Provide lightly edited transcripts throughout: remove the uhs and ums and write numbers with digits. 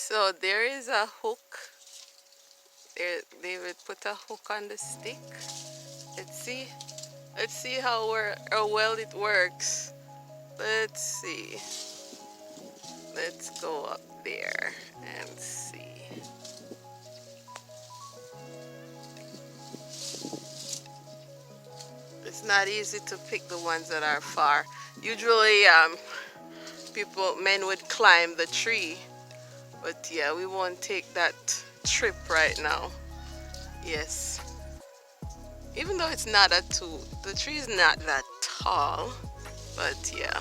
So there is a hook. There, they would put a hook on the stick. Let's see. Let's see how well it works. Let's see. Let's go up there and see. It's not easy to pick the ones that are far. Usually, men would climb the tree, but yeah, we won't take that trip right now. Yes, even though it's not the tree is not that tall, but yeah.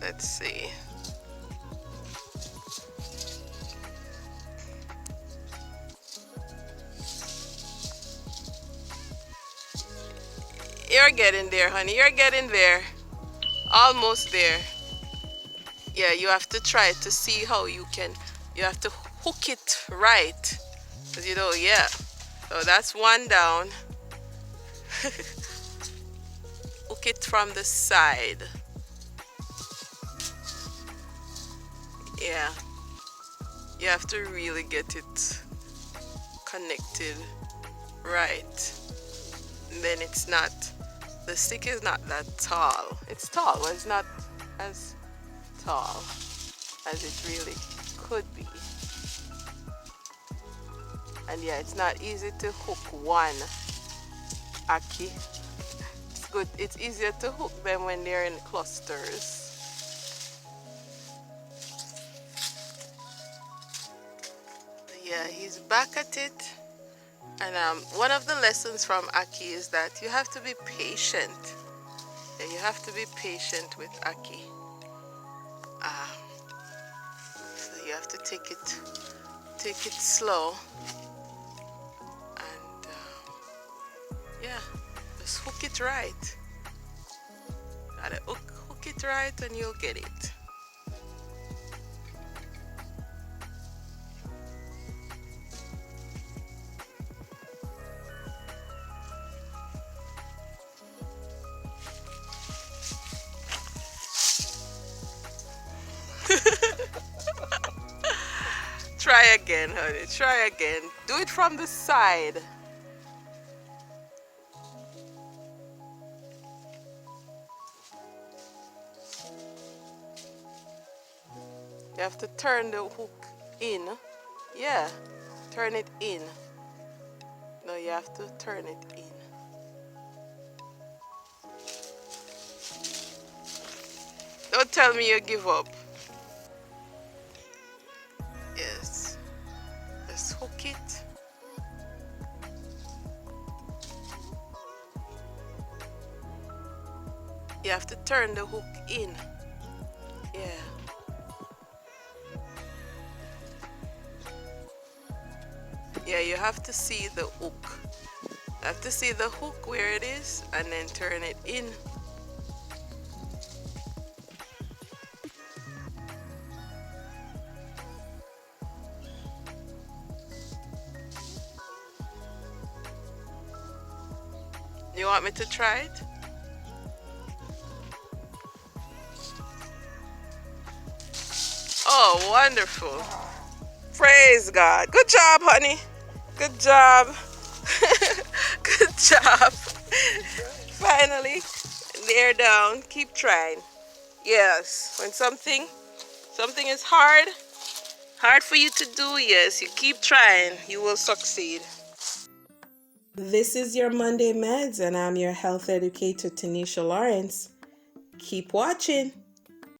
Let's see. You're getting there, honey. You're getting there. Almost there. Yeah, you have to try to see how you have to hook it right. Because yeah. So that's one down. Hook it from the side. Yeah. You have to really get it connected right. And then the stick is not that tall. It's tall, but it's not as tall as it really could be. And yeah, it's not easy to hook one ackee. It's easier to hook them when they're in clusters. Yeah, he's back at it. And one of the lessons from ackee is that you have to be patient. Yeah, you have to be patient with ackee. So you have to take it slow. And yeah, just hook it right. Gotta hook it right and you'll get it. Try again, honey. Try again. Do it from the side. You have to turn the hook in. Yeah, turn it in. No, you have to turn it in. Don't tell me you give up. Yes. Just hook it. You have to turn the hook in. Yeah. Yeah, you have to see the hook. You have to see the hook where it is and then turn it in. You want me to try it? Oh, wonderful. Praise God. Good job, honey. Good job. Good job. Finally, they're down. Keep trying. Yes, when something is hard for you to do, yes, you keep trying, you will succeed. This is your Monday Meds, and I'm your health educator, Tanisha Lawrence. Keep watching.